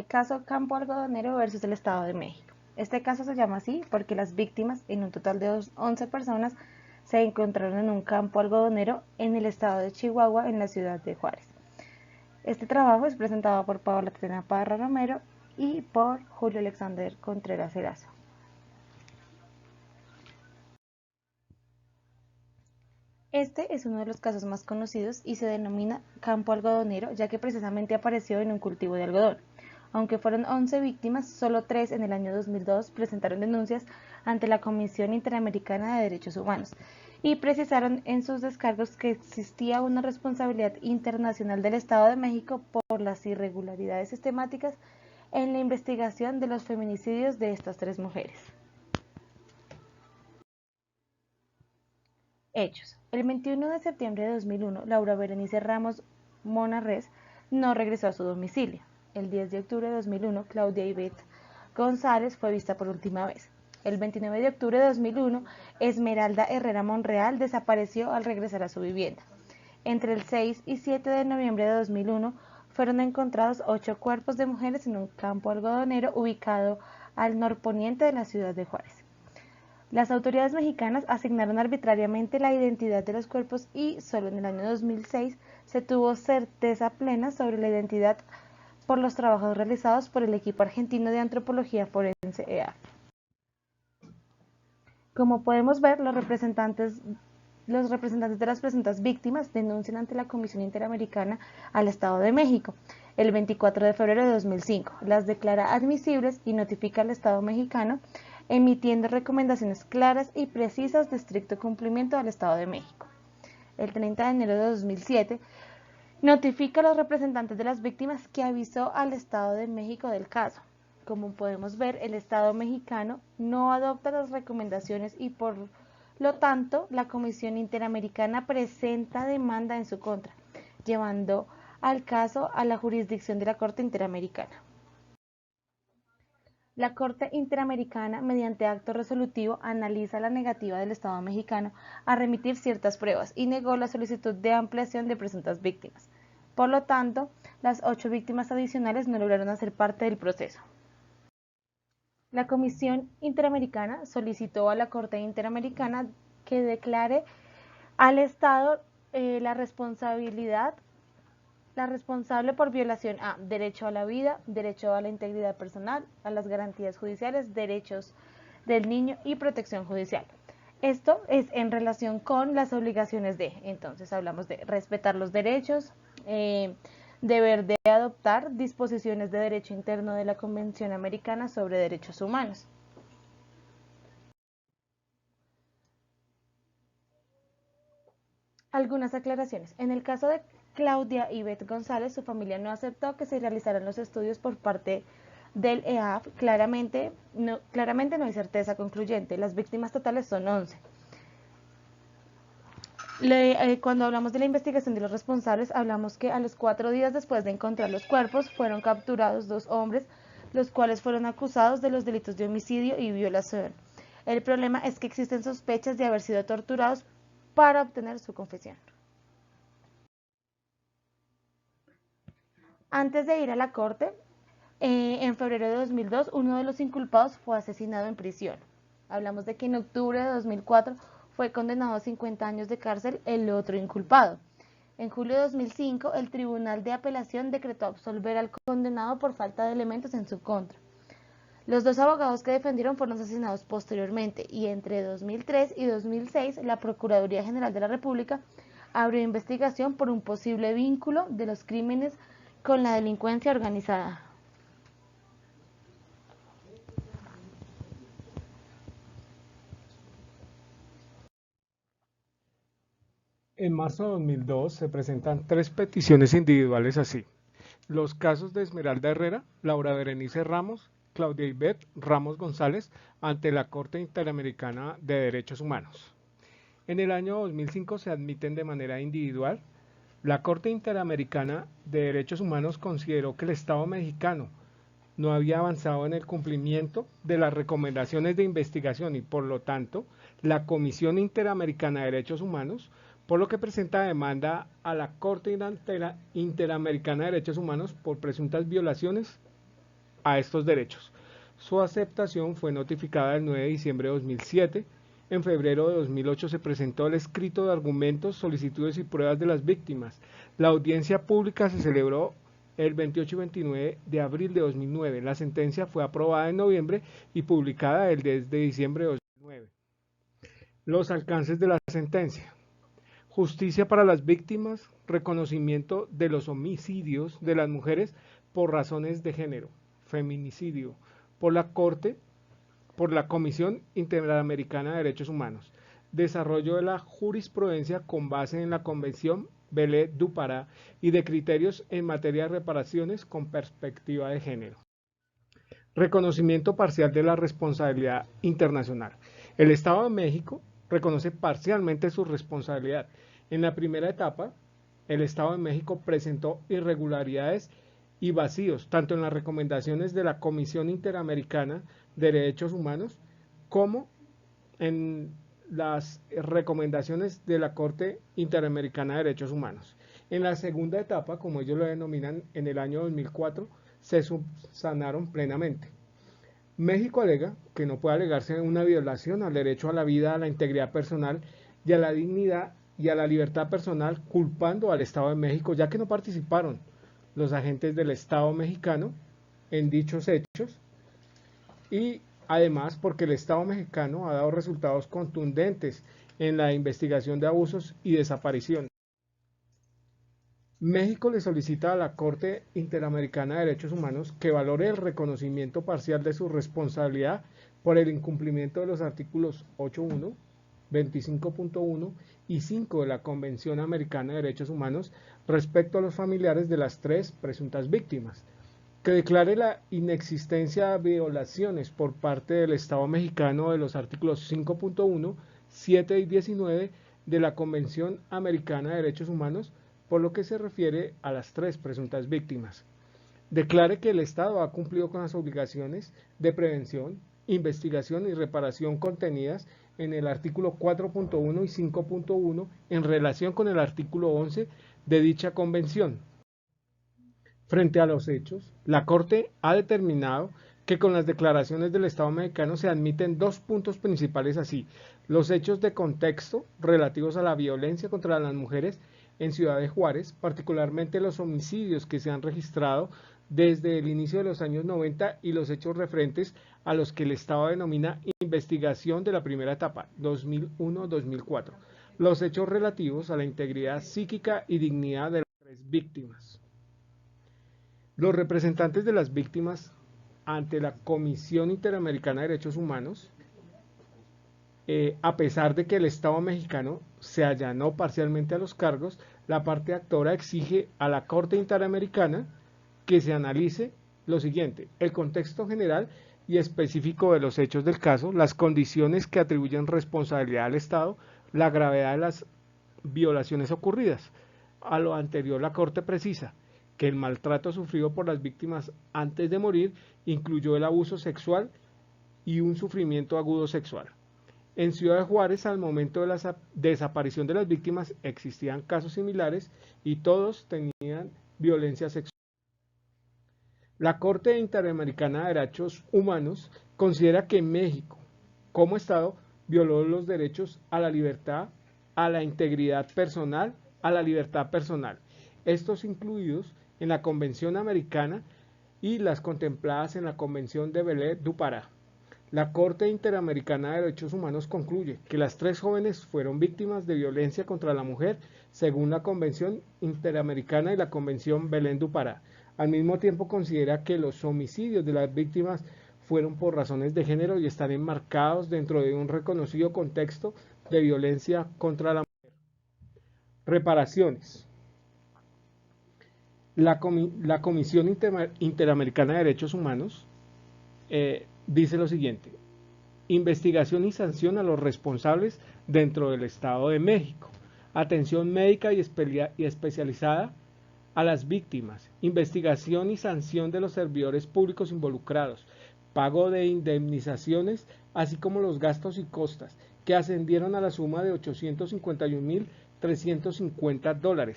el caso Campo Algodonero versus el Estado de México. Este caso se llama así porque las víctimas, en un total de 11 personas, se encontraron en un campo algodonero en el estado de Chihuahua, en la ciudad de Juárez. Este trabajo es presentado por Paola Tatiana Parra Romero y por Julio Alexander Contreras Erazo. Este es uno de los casos más conocidos y se denomina campo algodonero, ya que precisamente apareció en un cultivo de algodón. Aunque fueron 11 víctimas, solo 3 en el año 2002 presentaron denuncias ante la Comisión Interamericana de Derechos Humanos y precisaron en sus descargos que existía una responsabilidad internacional del Estado de México por las irregularidades sistemáticas en la investigación de los feminicidios de estas 3 mujeres. Hechos. El 21 de septiembre de 2001, Laura Berenice Ramos Monarres no regresó a su domicilio. El 10 de octubre de 2001, Claudia Ivette González fue vista por última vez. El 29 de octubre de 2001, Esmeralda Herrera Monreal desapareció al regresar a su vivienda. Entre el 6 y 7 de noviembre de 2001, fueron encontrados 8 cuerpos de mujeres en un campo algodonero ubicado al norponiente de la ciudad de Juárez. Las autoridades mexicanas asignaron arbitrariamente la identidad de los cuerpos y solo en el año 2006 se tuvo certeza plena sobre la identidad por los trabajos realizados por el equipo argentino de antropología forense EAF. Como podemos ver, los representantes de las presuntas víctimas denuncian ante la Comisión Interamericana al Estado de México el 24 de febrero de 2005, las declara admisibles y notifica al Estado mexicano, emitiendo recomendaciones claras y precisas de estricto cumplimiento al Estado de México. El 30 de enero de 2007, notifica a los representantes de las víctimas que avisó al Estado de México del caso. Como podemos ver, el Estado mexicano no adopta las recomendaciones y por lo tanto, la Comisión Interamericana presenta demanda en su contra, llevando al caso a la jurisdicción de la Corte Interamericana. La Corte Interamericana, mediante acto resolutivo, analiza la negativa del Estado mexicano a remitir ciertas pruebas y negó la solicitud de ampliación de presuntas víctimas. Por lo tanto, las 8 víctimas adicionales no lograron hacer parte del proceso. La Comisión Interamericana solicitó a la Corte Interamericana que declare al Estado la responsable por violación a derecho a la vida, derecho a la integridad personal, a las garantías judiciales, derechos del niño y protección judicial. Esto es en relación con las obligaciones entonces hablamos de respetar los derechos, deber de adoptar disposiciones de derecho interno de la Convención Americana sobre Derechos Humanos. Algunas aclaraciones. En el caso de Claudia Ivette González, su familia no aceptó que se realizaran los estudios por parte del EAF. Claramente no hay certeza concluyente. Las víctimas totales son 11. Cuando hablamos de la investigación de los responsables, hablamos que a los 4 días después de encontrar los cuerpos, fueron capturados 2 hombres, los cuales fueron acusados de los delitos de homicidio y violación. El problema es que existen sospechas de haber sido torturados para obtener su confesión. Antes de ir a la corte, en febrero de 2002, uno de los inculpados fue asesinado en prisión. Hablamos de que en octubre de 2004 fue condenado a 50 años de cárcel el otro inculpado. En julio de 2005, el Tribunal de Apelación decretó absolver al condenado por falta de elementos en su contra. Los 2 abogados que defendieron fueron asesinados posteriormente y entre 2003 y 2006 la Procuraduría General de la República abrió investigación por un posible vínculo de los crímenes con la delincuencia organizada. En marzo de 2002 se presentan 3 peticiones individuales así. Los casos de Esmeralda Herrera, Laura Berenice Ramos, Claudia Ivette Ramos González ante la Corte Interamericana de Derechos Humanos. En el año 2005 se admiten de manera individual. La Corte Interamericana de Derechos Humanos consideró que el Estado mexicano no había avanzado en el cumplimiento de las recomendaciones de investigación y por lo tanto la Comisión Interamericana de Derechos Humanos, por lo que presenta demanda a la Corte Interamericana de Derechos Humanos por presuntas violaciones a estos derechos. Su aceptación fue notificada el 9 de diciembre de 2007. En febrero de 2008 se presentó el escrito de argumentos, solicitudes y pruebas de las víctimas. La audiencia pública se celebró el 28 y 29 de abril de 2009. La sentencia fue aprobada en noviembre y publicada el 10 de diciembre de 2009. Los alcances de la sentencia. Justicia para las víctimas, reconocimiento de los homicidios de las mujeres por razones de género, feminicidio, por la Comisión Interamericana de Derechos Humanos, desarrollo de la jurisprudencia con base en la Convención Belé-du Pará y de criterios en materia de reparaciones con perspectiva de género. Reconocimiento parcial de la responsabilidad internacional. El Estado de México reconoce parcialmente su responsabilidad. En la primera etapa, el Estado de México presentó irregularidades y vacíos, tanto en las recomendaciones de la Comisión Interamericana de Derechos Humanos como en las recomendaciones de la Corte Interamericana de Derechos Humanos. En la segunda etapa, como ellos lo denominan, en el año 2004, se subsanaron plenamente. México alega que no puede alegarse una violación al derecho a la vida, a la integridad personal y a la dignidad y a la libertad personal, culpando al Estado de México, ya que no participaron los agentes del Estado mexicano en dichos hechos, y además porque el Estado mexicano ha dado resultados contundentes en la investigación de abusos y desapariciones. México le solicita a la Corte Interamericana de Derechos Humanos que valore el reconocimiento parcial de su responsabilidad por el incumplimiento de los artículos 8.1, 25.1 y 5 de la Convención Americana de Derechos Humanos respecto a los familiares de las tres presuntas víctimas, que declare la inexistencia de violaciones por parte del Estado mexicano de los artículos 5.1, 7 y 19 de la Convención Americana de Derechos Humanos por lo que se refiere a las tres presuntas víctimas. Declare que el Estado ha cumplido con las obligaciones de prevención, investigación y reparación contenidas en el artículo 4.1 y 5.1 en relación con el artículo 11 de dicha convención. Frente a los hechos, la Corte ha determinado que con las declaraciones del Estado mexicano se admiten dos puntos principales así: los hechos de contexto relativos a la violencia contra las mujeres en Ciudad de Juárez, particularmente los homicidios que se han registrado desde el inicio de los años 90 y los hechos referentes a los que el Estado denomina investigación de la primera etapa, 2001-2004, los hechos relativos a la integridad psíquica y dignidad de las tres víctimas. Los representantes de las víctimas ante la Comisión Interamericana de Derechos Humanos, a pesar de que el Estado mexicano se allanó parcialmente a los cargos, la parte actora exige a la Corte Interamericana que se analice lo siguiente: el contexto general y específico de los hechos del caso, las condiciones que atribuyen responsabilidad al Estado, la gravedad de las violaciones ocurridas. A lo anterior, la Corte precisa que el maltrato sufrido por las víctimas antes de morir incluyó el abuso sexual y un sufrimiento agudo sexual. En Ciudad de Juárez, al momento de la desaparición de las víctimas, existían casos similares y todos tenían violencia sexual. La Corte Interamericana de Derechos Humanos considera que México, como Estado, violó los derechos a la libertad, a la integridad personal, a la libertad personal, estos incluidos en la Convención Americana y las contempladas en la Convención de Belé-du Pará. La Corte Interamericana de Derechos Humanos concluye que las tres jóvenes fueron víctimas de violencia contra la mujer según la Convención Interamericana y la Convención Belén-du Pará. Al mismo tiempo considera que los homicidios de las víctimas fueron por razones de género y están enmarcados dentro de un reconocido contexto de violencia contra la mujer. Reparaciones. La Comisión Interamericana de Derechos Humanos dice lo siguiente: investigación y sanción a los responsables dentro del Estado de México, atención médica y especializada a las víctimas, investigación y sanción de los servidores públicos involucrados, pago de indemnizaciones, así como los gastos y costas, que ascendieron a la suma de $851.350,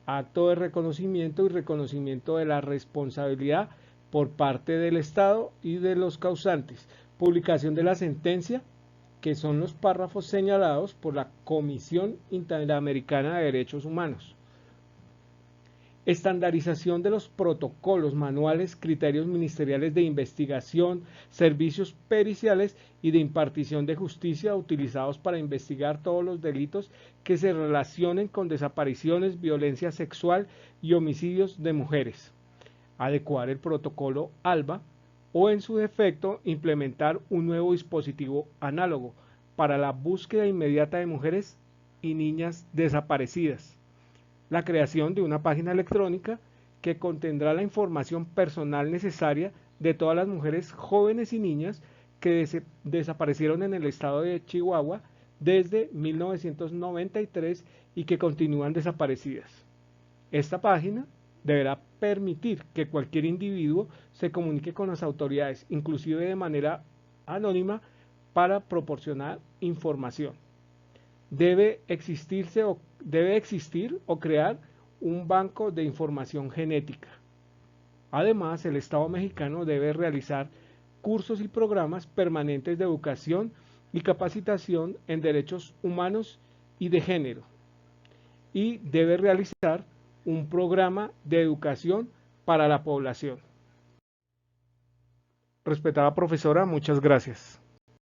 acto de reconocimiento y reconocimiento de la responsabilidad por parte del Estado y de los causantes. Publicación de la sentencia, que son los párrafos señalados por la Comisión Interamericana de Derechos Humanos. Estandarización de los protocolos, manuales, criterios ministeriales de investigación, servicios periciales y de impartición de justicia utilizados para investigar todos los delitos que se relacionen con desapariciones, violencia sexual y homicidios de mujeres. Adecuar el protocolo ALBA o, en su defecto, implementar un nuevo dispositivo análogo para la búsqueda inmediata de mujeres y niñas desaparecidas. La creación de una página electrónica que contendrá la información personal necesaria de todas las mujeres jóvenes y niñas que desaparecieron en el estado de Chihuahua desde 1993 y que continúan desaparecidas. Esta página deberá permitir que cualquier individuo se comunique con las autoridades, inclusive de manera anónima, para proporcionar información. Debe existir o crear un banco de información genética. Además, el Estado mexicano debe realizar cursos y programas permanentes de educación y capacitación en derechos humanos y de género. Y debe realizar un programa de educación para la población. Respetada profesora, muchas gracias.